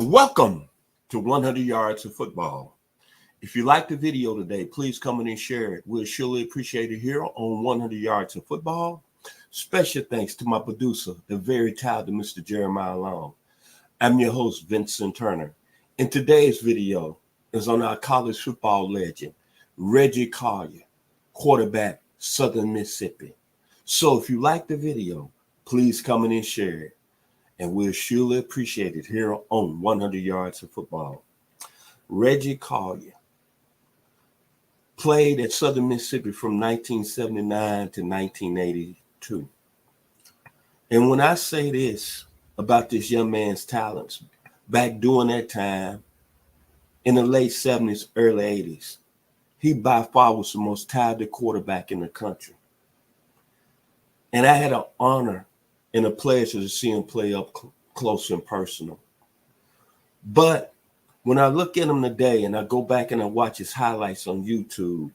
Welcome to 100 Yards of Football. If you like the video today, please come in and share it. We'll surely appreciate it here on 100 Yards of Football. Special thanks to my producer, the very talented Mr. Jeremiah Long. I'm your host, Vincent Turner. And today's video is on our college football legend, Reggie Collier, quarterback, Southern Mississippi. So if you like the video, please come in and share it. And we'll surely appreciate it here on 100 Yards of Football. Reggie Collier played at Southern Mississippi from 1979 to 1982. And when I say this about this young man's talents, back during that time, in the late 70s, early 80s, he by far was the most talented quarterback in the country. And I had an honor and a pleasure to see him play up close and personal. But when I look at him today and I go back and I watch his highlights on YouTube,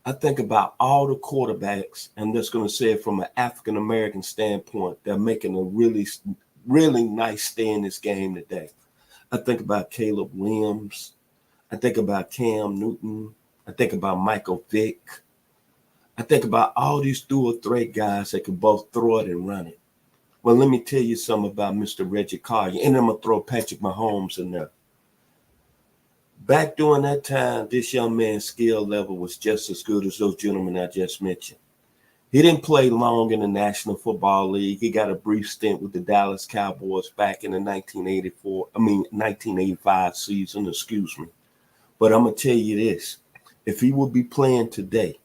I think about all the quarterbacks, and I'm just going to say it from an African-American standpoint, they're making a really nice stay in this game today. I think about Caleb Williams. I think about Cam Newton. I think about Michael Vick. I think about all these dual threat guys that can both throw it and run it. Well, let me tell you something about Mr. Reggie Collier, and I'm going to throw Patrick Mahomes in there. Back during that time, this young man's skill level was just as good as those gentlemen I just mentioned. He didn't play long in the National Football League. He got a brief stint with the Dallas Cowboys back in the 1985 season, But I'm going to tell you this. If he would be playing today,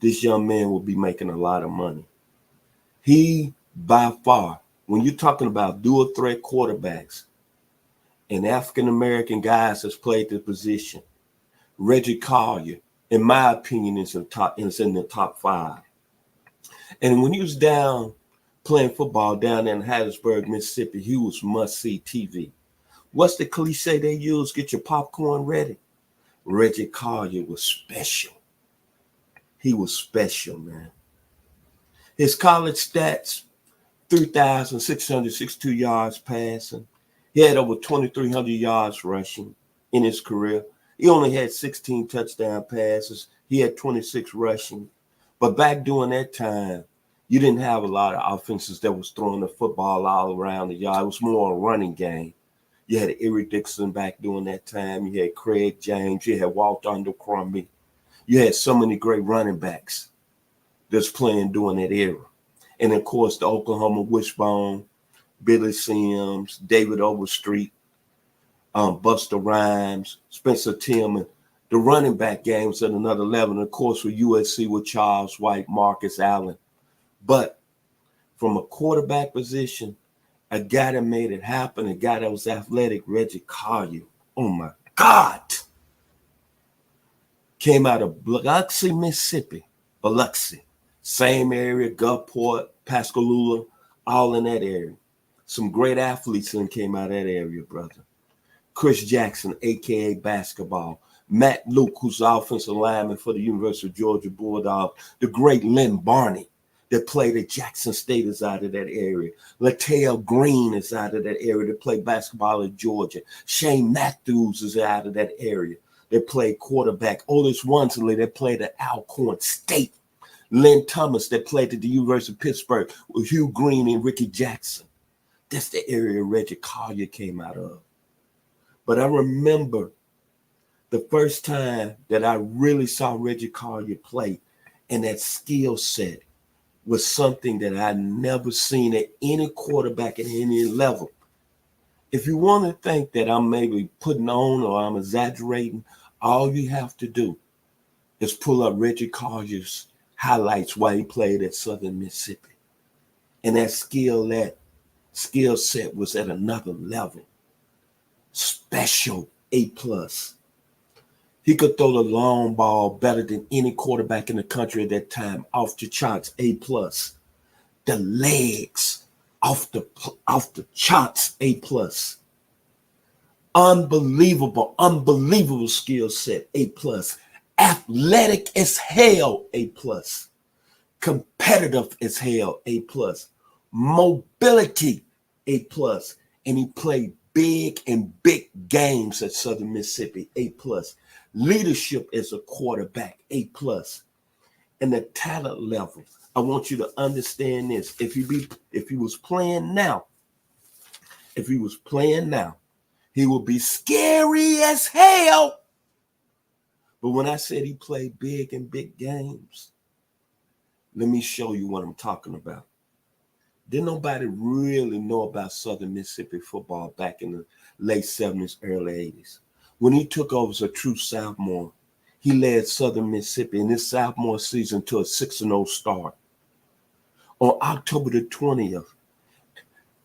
this young man will be making a lot of money. He, by far, when you're talking about dual threat quarterbacks and African-American guys that's played the position, Reggie Collier, in my opinion, is in the top 5. And when he was down playing football down in Hattiesburg, Mississippi, he was must-see TV. What's the cliche they use? Get your popcorn ready. Reggie Collier was special. He was special, man. His college stats, 3,662 yards passing. He had over 2,300 yards rushing in his career. He only had 16 touchdown passes. He had 26 rushing. But back during that time, you didn't have a lot of offenses that was throwing the football all around the yard. It was more a running game. You had Eric Dixon back during that time. You had Craig James. You had Walter Undercrombie. You had so many great running backs that's playing during that era. And, of course, the Oklahoma Wishbone, Billy Sims, David Overstreet, Buster Rhymes, Spencer Tillman. The running back games at another level. And, of course, with USC with Charles White, Marcus Allen. But from a quarterback position, a guy that made it happen, a guy that was athletic, Reggie Collier. Oh, my God. Came out of Biloxi, Mississippi. Biloxi. Same area, Gulfport, Pascagoula, all in that area. Some great athletes then came out of that area, brother. Chris Jackson, a.k.a. basketball. Matt Luke, who's the offensive lineman for the University of Georgia Bulldogs. The great Lynn Barney that played at Jackson State is out of that area. Latrell Green is out of that area that played basketball at Georgia. Shane Matthews is out of that area that played quarterback. Otis Wansley that played at Alcorn State. Lynn Thomas that played at the University of Pittsburgh with Hugh Green and Ricky Jackson. That's the area Reggie Collier came out of. But I remember the first time that I really saw Reggie Collier play, and that skill set was something that I'd never seen at any quarterback at any level. If you want to think that I'm maybe putting on or I'm exaggerating, all you have to do is pull up Reggie Collier's highlights while he played at Southern Mississippi. And that skill set was at another level. Special A+. He could throw the long ball better than any quarterback in the country at that time, off the charts, A+. The legs, off the charts, A+. Unbelievable skill set, A+. Athletic as hell, A+. Competitive as hell, A+. Mobility, A+. And he played big and big games at Southern Mississippi, A+. Leadership as a quarterback, A+. And the talent level, I want you to understand this. If he was playing now, he would be scary as hell. But when I said he played big in big games, let me show you what I'm talking about. Didn't nobody really know about Southern Mississippi football back in the late 70s, early 80s. When he took over as a true sophomore, he led Southern Mississippi in his sophomore season to a 6-0 start. On October the 20th,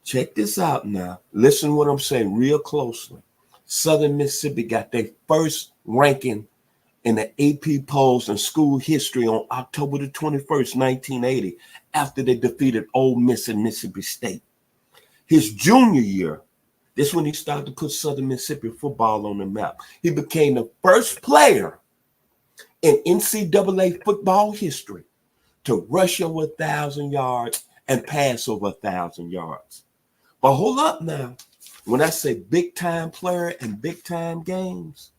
check this out now. Listen to what I'm saying real closely. Southern Mississippi got their first ranking in the AP polls in school history on October the 21st, 1980, after they defeated Ole Miss and Mississippi State. His junior year, this is when he started to put Southern Mississippi football on the map. He became the first player in NCAA football history to rush over 1,000 yards and pass over 1,000 yards. But hold up now. When I say big-time player and big-time games,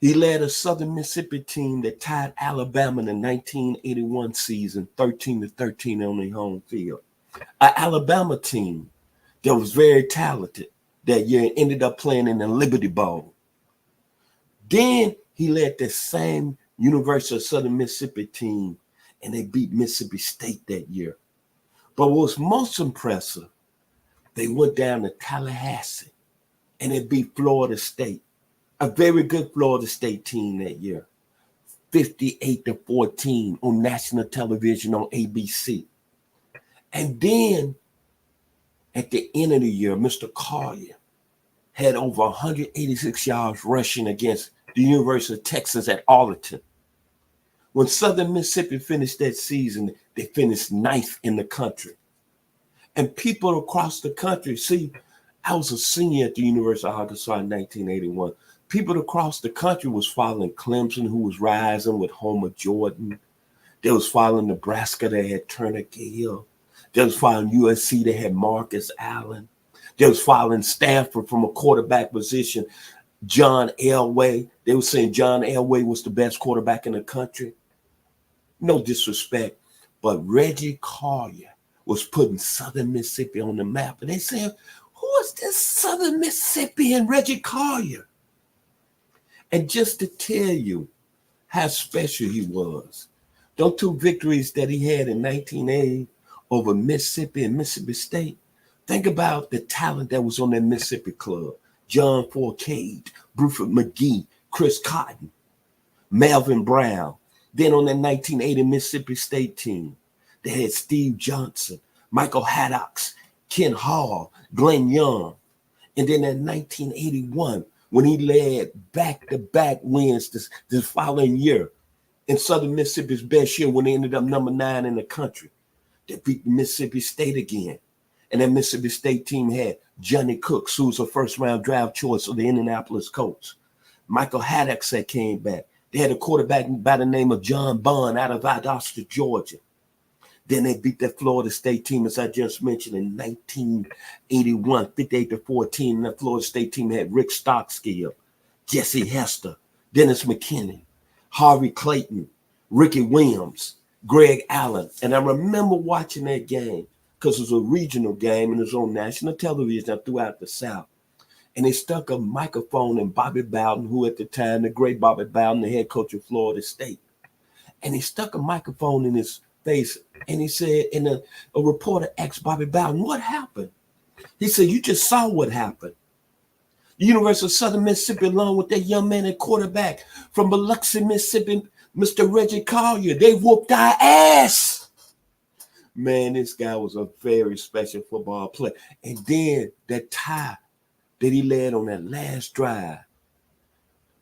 he led a Southern Mississippi team that tied Alabama in the 1981 season, 13-13 on their home field. An Alabama team that was very talented that year and ended up playing in the Liberty Bowl. Then he led the same University of Southern Mississippi team, and they beat Mississippi State that year. But what was most impressive, they went down to Tallahassee, and they beat Florida State, a very good Florida State team that year, 58-14 on national television on ABC. And then at the end of the year, Mr. Collier had over 186 yards rushing against the University of Texas at Arlington. When Southern Mississippi finished that season, they finished 9th in the country. And people across the country, see, I was a senior at the University of Arkansas in 1981. People across the country was following Clemson, who was rising with Homer Jordan. They was following Nebraska, they had Turner Gale. They was following USC, they had Marcus Allen. They was following Stanford from a quarterback position, John Elway. They were saying John Elway was the best quarterback in the country. No disrespect, but Reggie Collier was putting Southern Mississippi on the map. And they said, who is this Southern Mississippi and Reggie Collier? And just to tell you how special he was, those 2 victories that he had in 1980 over Mississippi and Mississippi State, think about the talent that was on that Mississippi club. John Forcade, Bruford McGee, Chris Cotton, Melvin Brown. Then on that 1980 Mississippi State team, they had Steve Johnson, Michael Haddox, Ken Hall, Glenn Young. And then in 1981, when he led back-to-back wins this following year in Southern Mississippi's best year when they ended up number 9 in the country, they beat Mississippi State again. And that Mississippi State team had Johnny Cooks, who was a first-round draft choice of the Indianapolis Colts. Michael Haddox that came back. They had a quarterback by the name of John Bond out of Valdosta, Georgia. Then they beat that Florida State team, as I just mentioned, in 1981, 58-14. And that Florida State team had Rick Stockstill, Jesse Hester, Dennis McKinney, Harvey Clayton, Ricky Williams, Greg Allen. And I remember watching that game because it was a regional game and it was on national television throughout the South. And they stuck a microphone in Bobby Bowden, who at the time, the great Bobby Bowden, the head coach of Florida State. And he stuck a microphone in his face, and he said, and a reporter asked Bobby Bowden, what happened? He said, you just saw what happened. The University of Southern Mississippi, along with that young man at quarterback from Biloxi, Mississippi, Mr. Reggie Collier, they whooped our ass. Man, this guy was a very special football player. And then that tie that he led on that last drive,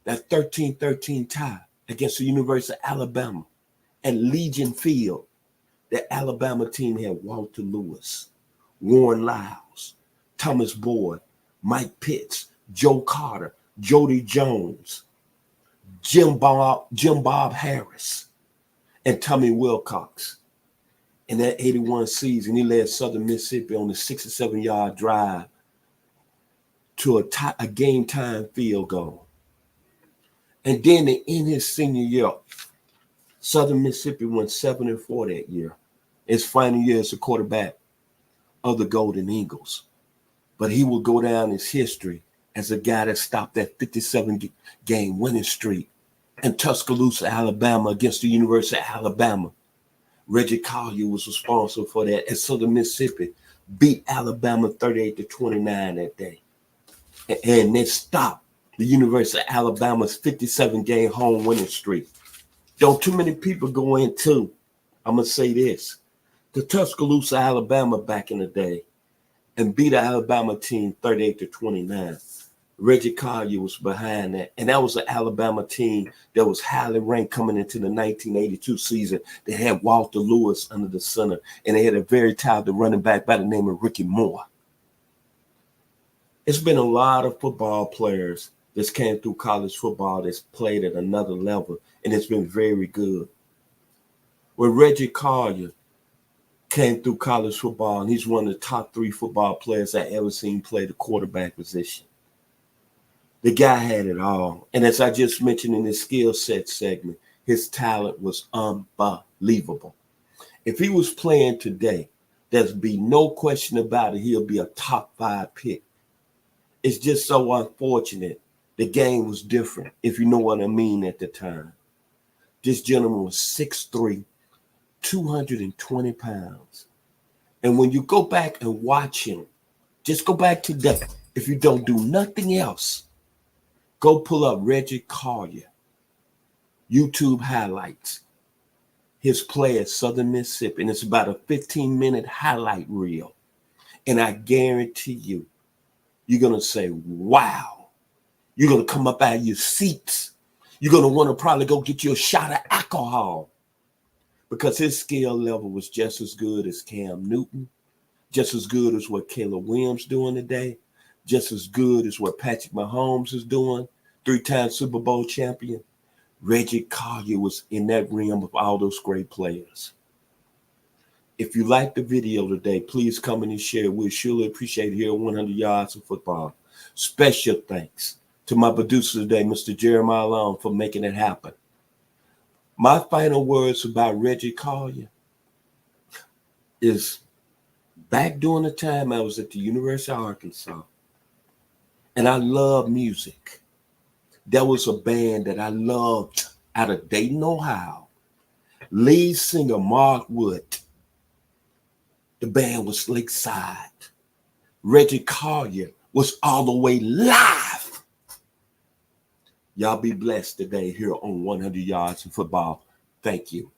that 13-13 tie against the University of Alabama at Legion Field. The Alabama team had Walter Lewis, Warren Lyles, Thomas Boyd, Mike Pitts, Joe Carter, Jody Jones, Jim Bob Harris, and Tommy Wilcox. In that 81 season, he led Southern Mississippi on a 67-yard drive to a game time field goal. And then in his senior year, Southern Mississippi went 7-4 that year. His final year as a quarterback of the Golden Eagles. But he will go down in history as a guy that stopped that 57-game winning streak in Tuscaloosa, Alabama against the University of Alabama. Reggie Collier was responsible for that, and Southern Mississippi beat Alabama 38-29 that day. And they stopped the University of Alabama's 57-game home winning streak. Don't too many people go into, I'm going to say this, the Tuscaloosa, Alabama back in the day and beat the Alabama team 38-29. Reggie Collier was behind that. And that was an Alabama team that was highly ranked coming into the 1982 season. They had Walter Lewis under the center, and they had a very talented running back by the name of Ricky Moore. It's been a lot of football players that's came through college football that's played at another level, and it's been very good. Well, Reggie Collier came through college football, and he's one of the top 3 football players I ever seen play the quarterback position. The guy had it all. And as I just mentioned in the skill set segment, his talent was unbelievable. If he was playing today, there's be no question about it, he'll be a top 5 pick. It's just so unfortunate. The game was different, if you know what I mean, at the time. This gentleman was 6'3", 220 pounds. And when you go back and watch him, just go back to that. If you don't do nothing else, go pull up Reggie Collier, YouTube highlights, his play at Southern Mississippi, and it's about a 15-minute highlight reel. And I guarantee you, you're going to say, wow. You're going to come up out of your seats. You're going to want to probably go get you a shot of alcohol because his skill level was just as good as Cam Newton, just as good as what Caleb Williams doing today, just as good as what Patrick Mahomes is doing, 3-time Super Bowl champion. Reggie Collier was in that realm of all those great players. If you like the video today, please comment and share. We'll surely appreciate it here at 100 Yards of Football. Special thanks to my producer today, Mr. Jeremiah Long, for making it happen. My final words about Reggie Collier is back during the time I was at the University of Arkansas, and I love music. There was a band that I loved out of Dayton, Ohio. Lead singer Mark Wood. The band was Lakeside. Reggie Collier was all the way live. Y'all be blessed today here on 100 Yards of Football. Thank you.